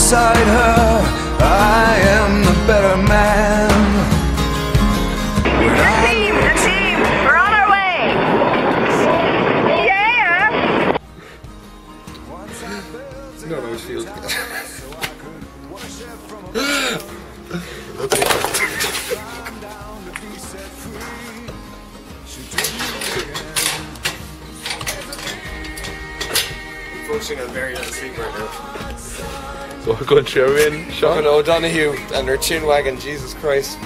beside her, I am the better man. The team, we're on our way. Yeah. No, it feels good. Focusing on Mary not asleep right now. So we're going to in, Sean? O'Donoghue and their chin wagon, Jesus Christ.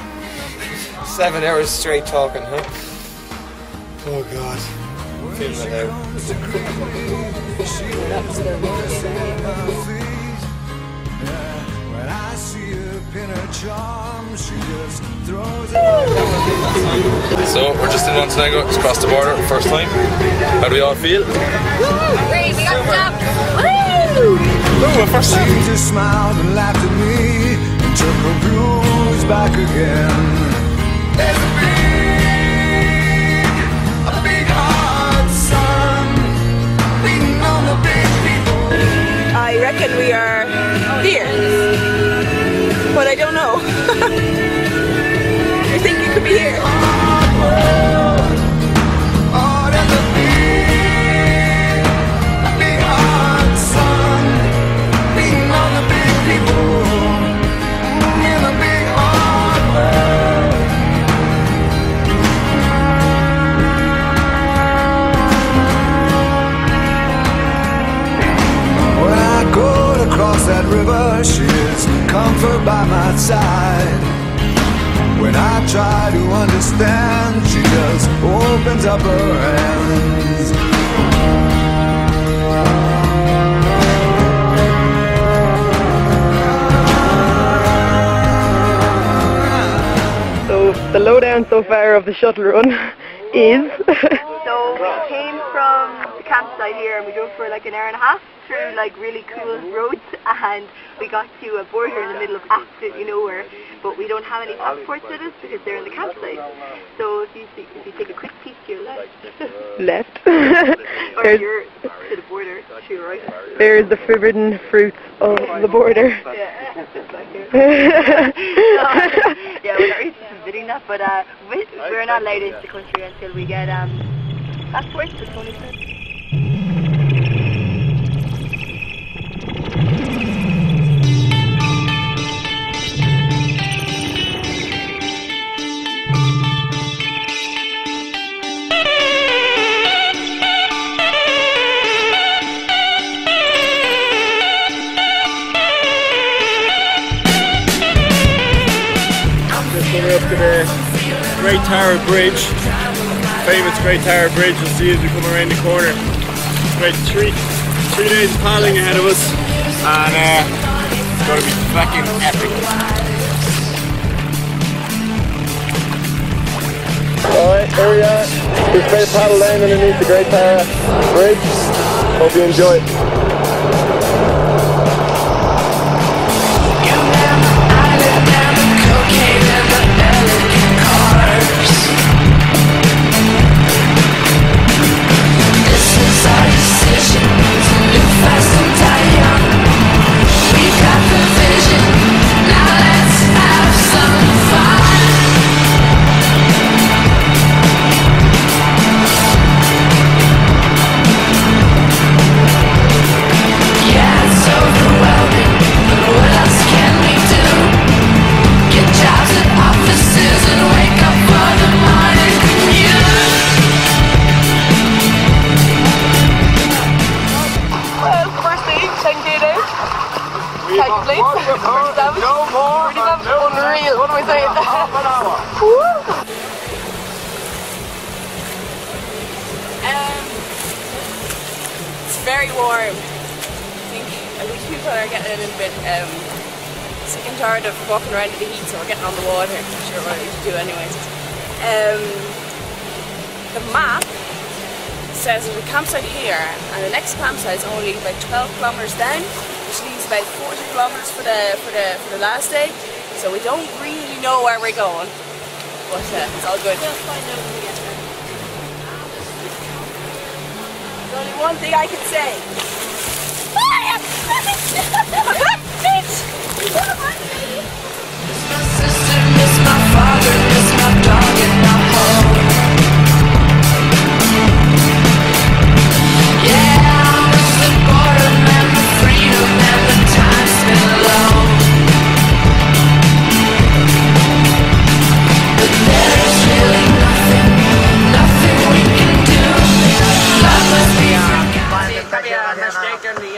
7 hours straight talking, huh? Oh God. I'm feeling that now. When I see her pin her charm, she just throws it. So we're just in Montenegro, just across the border, first time. How do we all feel? Great, we got stopped. Woo! Oh, first time. She just smiled and laughed at me and took her blues back again. There's a big hard sun beating on the big people. I reckon we are here, but I don't know. I think it could be here. Oh, there's a big hard sun beating on the big people in a big hard world. When I go to cross that river, she's comfort by my side. When I try to understand, she just opens up her hands. So the lowdown so far of the shuttle run is So we came from the campsite here and we drove for like an hour and a half through like really cool roads, and we got to a border in the middle of absolutely nowhere, but we don't have any passports with us because they're in the campsite. So if you take a quick peek to your left, or you're to the border, to your right. there's the forbidden fruits of the border. Yeah, just like here. Yeah, we're not really forbidding that, but we're not allowed into the country until we get passports. That's only fair. We're up to the Great Tower Bridge, famous Great Tower Bridge. You'll see as we come around the corner. Great, three days of paddling ahead of us, and it's going to be fucking epic. Alright, here we are. Just made a paddle down underneath the Great Tower Bridge. Hope you enjoy it. Unreal, what am I saying? It's very warm. I think people are getting a little bit sick and tired of walking around in the heat, so we're getting on the water. I'm sure what I need to do anyways. The map says there's a campsite here, and the next campsite is only about 12 kilometers down, which leaves about 40 kilometers for the last day. So we don't really know where we're going, but it's all good. We'll find out when we get there. There's only one thing I can say. Bitch!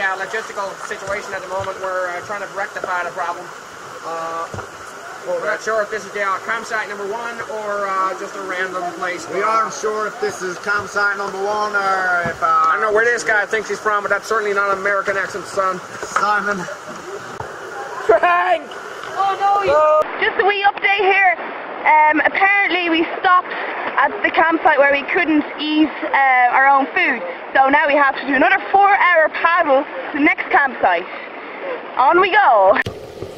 logistical situation at the moment. We're trying to rectify the problem. We're not sure if this is the campsite number 1 or just a random place. We aren't sure if this is campsite number 1 or if... I don't know where this guy thinks he's from, but that's certainly not an American accent, son. Simon. Frank! Oh no! Just a wee update here. Apparently we stopped at the campsite where we couldn't eat our own food. So now we have to do another 4-hour paddle to the next campsite. On we go!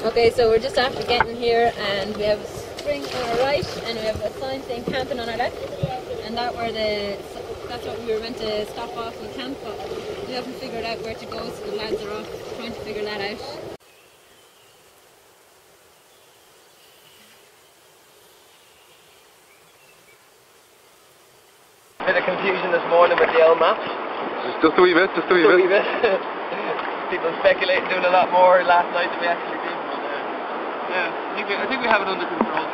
Okay, so we're just after getting here and we have a string on our right and we have a sign saying camping on our left, and that's what we were meant to stop off and camp, but we haven't figured out where to go, so the lads are off trying to figure that out. Bit of confusion this morning with the old maps. Just a wee bit, just a wee bit. People speculating doing a lot more last night than we actually did. Yeah, I think we have it under control.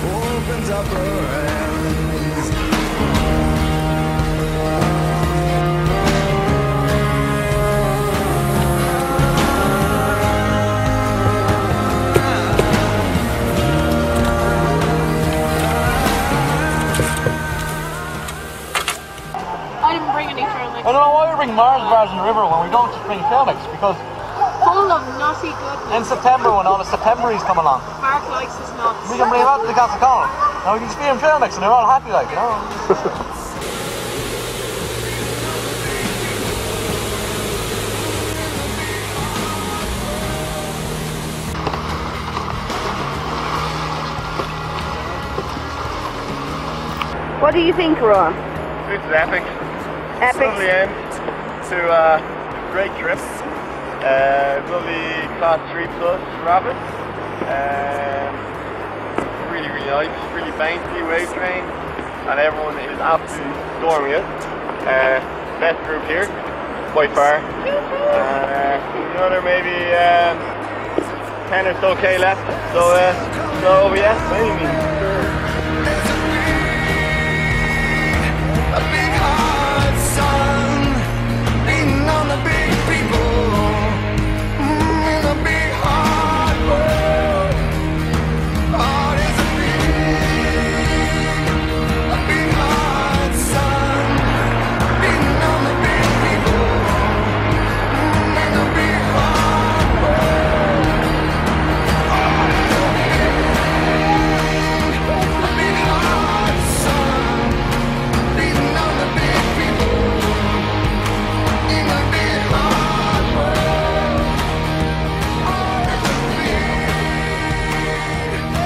Opens up her hands. I didn't bring any trail mix. I don't know why we bring Mars bars in the river when we don't just bring trail mix, because Full of nutty goodness. in September when all the Septemberies come along, Mark likes his nuts. we can bring them out to the Castle Colin. Now we can just feed them trail mix and they're all happy, like, you know. What do you think, Ron? This is epic. Epic. Lovely end to a great trip. Lovely class 3+ rapids. Really, really nice. Really bouncy wave train, and everyone is absolutely storming it. Best group here by far. Another maybe 10 or so K left. So yeah, maybe. A big heart, son, beating on the big people, in a big hard world. Heart is a big heart, son, beating on the big people, in a big hard world. Heart is a big heart, son, beating on the big people, in a big hard world. Heart is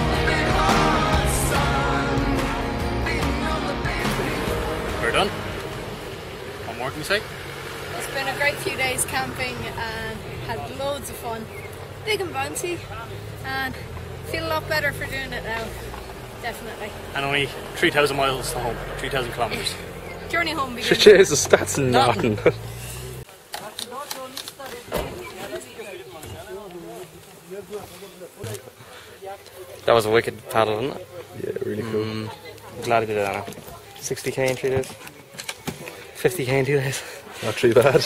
a big heart, son, beating on the big people. We're done. One more, can you say? It's been a great few days camping and had loads of fun. Big and bouncy, and feel a lot better for doing it now. Definitely. And only 3,000 miles to home, 3,000 kilometres. Journey home begins. Jesus, that's nothing. That was a wicked paddle, wasn't it? Yeah, really cool. I'm glad I did that now. 60k in 3 days. 50k in 2 days. Not too bad.